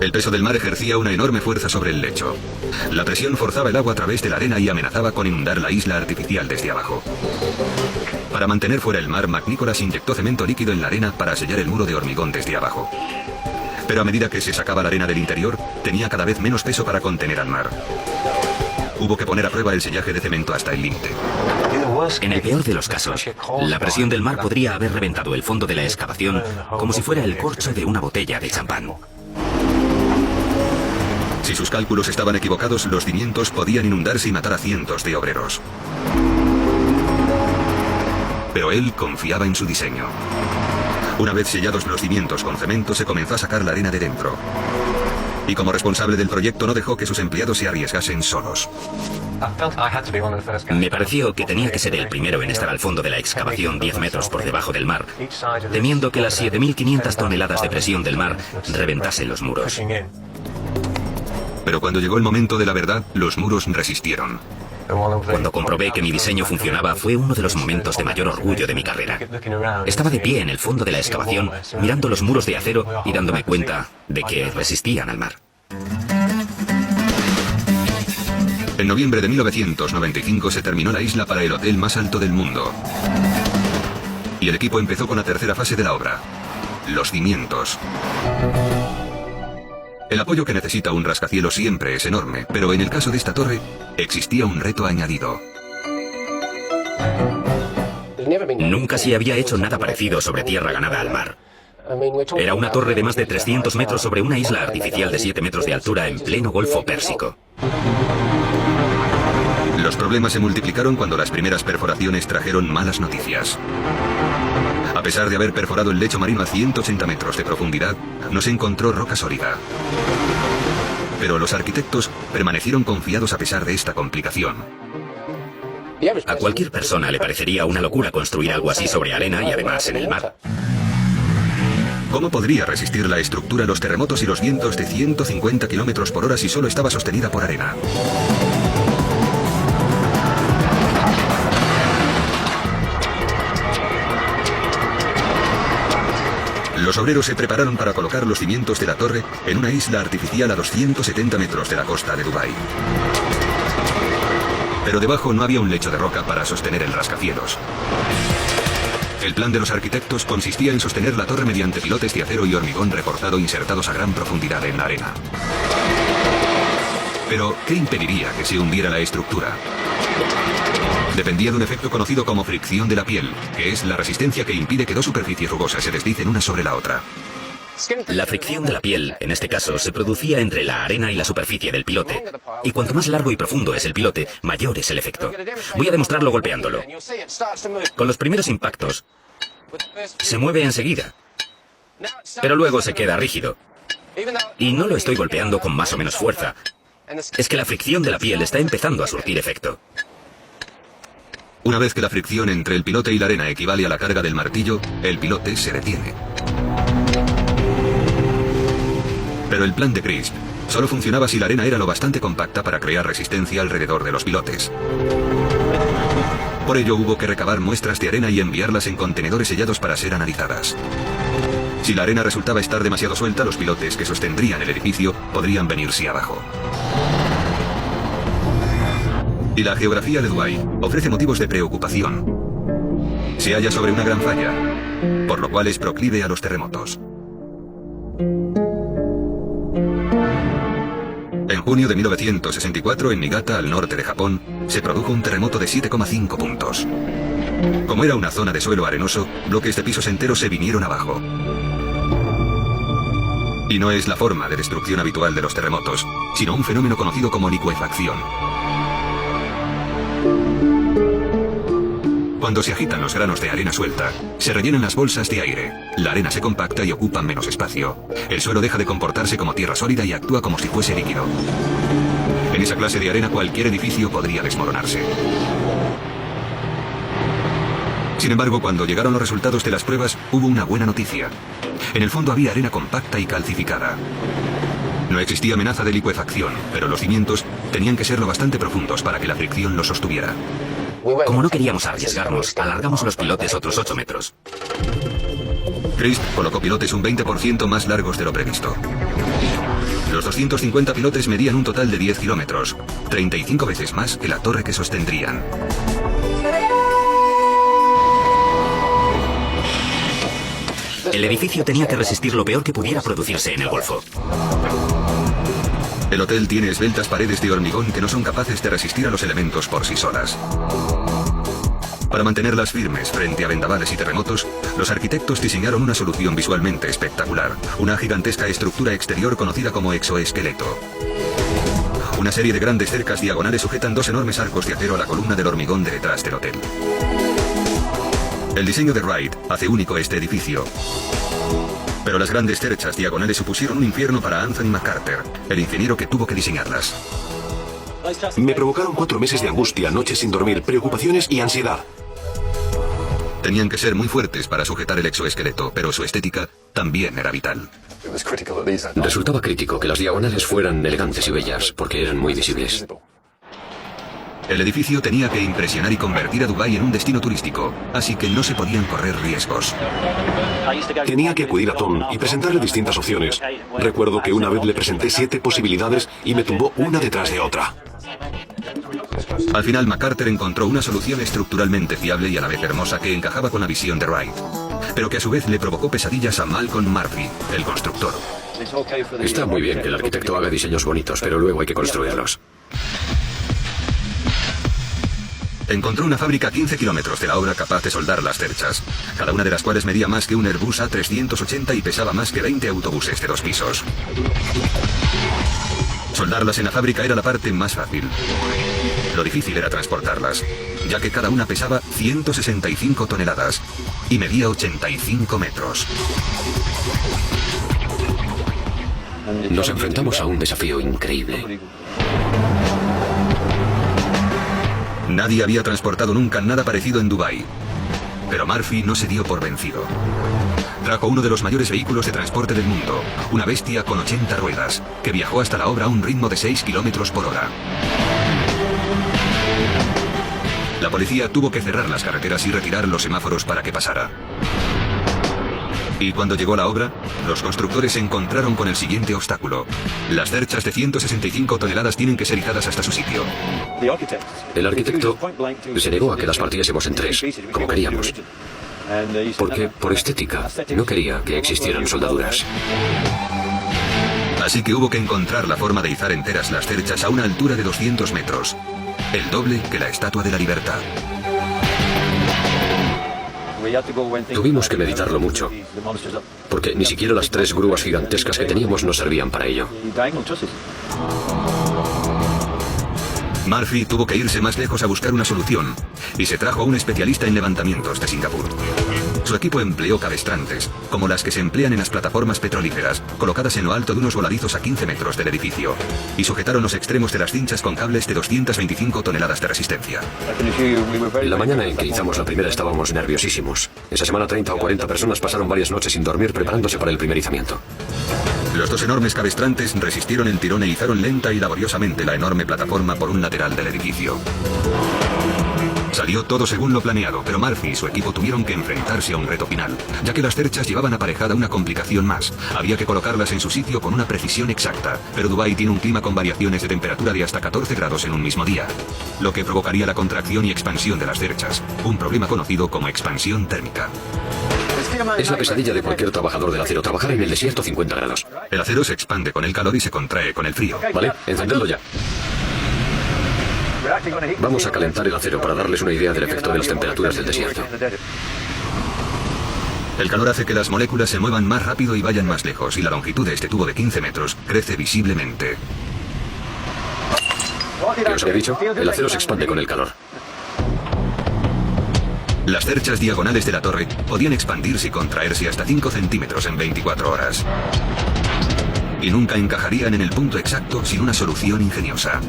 El peso del mar ejercía una enorme fuerza sobre el lecho. La presión forzaba el agua a través de la arena y amenazaba con inundar la isla artificial desde abajo. Para mantener fuera el mar, McNicholas inyectó cemento líquido en la arena para sellar el muro de hormigón desde abajo. Pero a medida que se sacaba la arena del interior, tenía cada vez menos peso para contener al mar. Hubo que poner a prueba el sellaje de cemento hasta el límite. En el peor de los casos, la presión del mar podría haber reventado el fondo de la excavación como si fuera el corcho de una botella de champán. Si sus cálculos estaban equivocados, los cimientos podían inundarse y matar a cientos de obreros. Pero él confiaba en su diseño. Una vez sellados los cimientos con cemento, se comenzó a sacar la arena de dentro. Y como responsable del proyecto, no dejó que sus empleados se arriesgasen solos. Me pareció que tenía que ser el primero en estar al fondo de la excavación 10 metros por debajo del mar, temiendo que las 7.500 toneladas de presión del mar reventasen los muros. Pero cuando llegó el momento de la verdad, los muros resistieron. Cuando comprobé que mi diseño funcionaba, fue uno de los momentos de mayor orgullo de mi carrera. Estaba de pie en el fondo de la excavación, mirando los muros de acero y dándome cuenta de que resistían al mar. En noviembre de 1995 se terminó la isla para el hotel más alto del mundo. Y el equipo empezó con la tercera fase de la obra: los cimientos. El apoyo que necesita un rascacielos siempre es enorme, pero en el caso de esta torre, existía un reto añadido. Nunca se había hecho nada parecido sobre tierra ganada al mar. Era una torre de más de 300 metros sobre una isla artificial de 7 metros de altura en pleno Golfo Pérsico. Los problemas se multiplicaron cuando las primeras perforaciones trajeron malas noticias. A pesar de haber perforado el lecho marino a 180 metros de profundidad, no se encontró roca sólida. Pero los arquitectos permanecieron confiados a pesar de esta complicación. A cualquier persona le parecería una locura construir algo así sobre arena y además en el mar. ¿Cómo podría resistir la estructura los terremotos y los vientos de 150 km por hora si solo estaba sostenida por arena? Los obreros se prepararon para colocar los cimientos de la torre en una isla artificial a 270 metros de la costa de Dubái. Pero debajo no había un lecho de roca para sostener el rascacielos. El plan de los arquitectos consistía en sostener la torre mediante pilotes de acero y hormigón reforzado insertados a gran profundidad en la arena. Pero, ¿qué impediría que se hundiera la estructura? Dependía de un efecto conocido como fricción de la piel, que es la resistencia que impide que dos superficies rugosas se deslicen una sobre la otra. La fricción de la piel, en este caso, se producía entre la arena y la superficie del pilote. Y cuanto más largo y profundo es el pilote, mayor es el efecto. Voy a demostrarlo golpeándolo. Con los primeros impactos, se mueve enseguida, pero luego se queda rígido. Y no lo estoy golpeando con más o menos fuerza. Es que la fricción de la piel está empezando a surtir efecto. Una vez que la fricción entre el pilote y la arena equivale a la carga del martillo, el pilote se detiene. Pero el plan de Crisp solo funcionaba si la arena era lo bastante compacta para crear resistencia alrededor de los pilotes. Por ello hubo que recabar muestras de arena y enviarlas en contenedores sellados para ser analizadas. Si la arena resultaba estar demasiado suelta, los pilotes que sostendrían el edificio podrían venirse abajo. Y la geografía de Dubái ofrece motivos de preocupación. Se halla sobre una gran falla, por lo cual es proclive a los terremotos. En junio de 1964, en Niigata, al norte de Japón, se produjo un terremoto de 7,5 puntos. Como era una zona de suelo arenoso, bloques de pisos enteros se vinieron abajo. Y no es la forma de destrucción habitual de los terremotos, sino un fenómeno conocido como licuefacción. Cuando se agitan los granos de arena suelta, se rellenan las bolsas de aire, la arena se compacta y ocupa menos espacio. El suelo deja de comportarse como tierra sólida y actúa como si fuese líquido. En esa clase de arena cualquier edificio podría desmoronarse. Sin embargo, cuando llegaron los resultados de las pruebas, hubo una buena noticia. En el fondo había arena compacta y calcificada. No existía amenaza de licuefacción, pero los cimientos tenían que ser lo bastante profundos para que la fricción los sostuviera. Como no queríamos arriesgarnos, alargamos los pilotes otros 8 metros. Crisp colocó pilotes un 20% más largos de lo previsto. Los 250 pilotes medían un total de 10 kilómetros, 35 veces más que la torre que sostendrían. El edificio tenía que resistir lo peor que pudiera producirse en el Golfo. El hotel tiene esbeltas paredes de hormigón que no son capaces de resistir a los elementos por sí solas. Para mantenerlas firmes frente a vendavales y terremotos, los arquitectos diseñaron una solución visualmente espectacular, una gigantesca estructura exterior conocida como exoesqueleto. Una serie de grandes cercas diagonales sujetan dos enormes arcos de acero a la columna del hormigón de detrás del hotel. El diseño de Wright hace único este edificio. Pero las grandes cerchas diagonales supusieron un infierno para Anthony McCarter, el ingeniero que tuvo que diseñarlas. Me provocaron 4 meses de angustia, noches sin dormir, preocupaciones y ansiedad. Tenían que ser muy fuertes para sujetar el exoesqueleto, pero su estética también era vital. Resultaba crítico que las diagonales fueran elegantes y bellas, porque eran muy visibles. El edificio tenía que impresionar y convertir a Dubái en un destino turístico, así que no se podían correr riesgos. Tenía que acudir a Tom y presentarle distintas opciones. Recuerdo que una vez le presenté 7 posibilidades y me tumbó una detrás de otra. Al final, McCarter encontró una solución estructuralmente fiable y a la vez hermosa que encajaba con la visión de Wright, pero que a su vez le provocó pesadillas a Malcolm Murphy, el constructor. Está muy bien que el arquitecto haga diseños bonitos, pero luego hay que construirlos. Encontró una fábrica a 15 kilómetros de la obra capaz de soldar las cerchas, cada una de las cuales medía más que un Airbus A380 y pesaba más que 20 autobuses de 2 pisos. Soldarlas en la fábrica era la parte más fácil. Lo difícil era transportarlas, ya que cada una pesaba 165 toneladas y medía 85 metros. Nos enfrentamos a un desafío increíble. Nadie había transportado nunca nada parecido en Dubái. Pero Murphy no se dio por vencido. Trajo uno de los mayores vehículos de transporte del mundo, una bestia con 80 ruedas, que viajó hasta la obra a un ritmo de 6 kilómetros por hora. La policía tuvo que cerrar las carreteras y retirar los semáforos para que pasara. Y cuando llegó la obra, los constructores se encontraron con el siguiente obstáculo. Las cerchas de 165 toneladas tienen que ser izadas hasta su sitio. El arquitecto se negó a que las partiésemos en 3, como queríamos. Porque, por estética, no quería que existieran soldaduras. Así que hubo que encontrar la forma de izar enteras las cerchas a una altura de 200 metros. El doble que la Estatua de la Libertad. Tuvimos que meditarlo mucho, porque ni siquiera las 3 grúas gigantescas que teníamos nos servían para ello. Murphy tuvo que irse más lejos a buscar una solución, y se trajo a un especialista en levantamientos de Singapur. Su equipo empleó cabestrantes, como las que se emplean en las plataformas petrolíferas, colocadas en lo alto de unos voladizos a 15 metros del edificio, y sujetaron los extremos de las cinchas con cables de 225 toneladas de resistencia. La mañana en que izamos la primera estábamos nerviosísimos. Esa semana 30 o 40 personas pasaron varias noches sin dormir preparándose para el primer izamiento. Los 2 enormes cabestrantes resistieron el tirón e izaron lenta y laboriosamente la enorme plataforma por un lateral del edificio. Salió todo según lo planeado, pero Murphy y su equipo tuvieron que enfrentarse a un reto final, ya que las cerchas llevaban aparejada una complicación más. Había que colocarlas en su sitio con una precisión exacta, pero Dubái tiene un clima con variaciones de temperatura de hasta 14 grados en un mismo día, lo que provocaría la contracción y expansión de las cerchas, un problema conocido como expansión térmica. Es la pesadilla de cualquier trabajador del acero, trabajar en el desierto a 50 grados. El acero se expande con el calor y se contrae con el frío. Vale, encendedlo ya. Vamos a calentar el acero para darles una idea del efecto de las temperaturas del desierto. El calor hace que las moléculas se muevan más rápido y vayan más lejos, y la longitud de este tubo de 15 metros crece visiblemente. ¿Qué os había dicho? El acero se expande con el calor. Las cerchas diagonales de la torre podían expandirse y contraerse hasta 5 centímetros en 24 horas. Y nunca encajarían en el punto exacto sin una solución ingeniosa.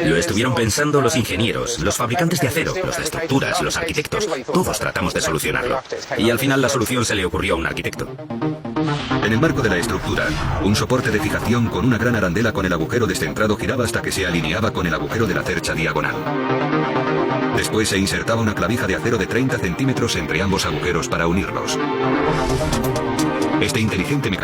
Lo estuvieron pensando los ingenieros, los fabricantes de acero, los de estructuras, los arquitectos. Todos tratamos de solucionarlo. Y al final la solución se le ocurrió a un arquitecto. En el marco de la estructura, un soporte de fijación con una gran arandela con el agujero descentrado giraba hasta que se alineaba con el agujero de la cercha diagonal. Después se insertaba una clavija de acero de 30 centímetros entre ambos agujeros para unirlos. Este inteligente mecanismo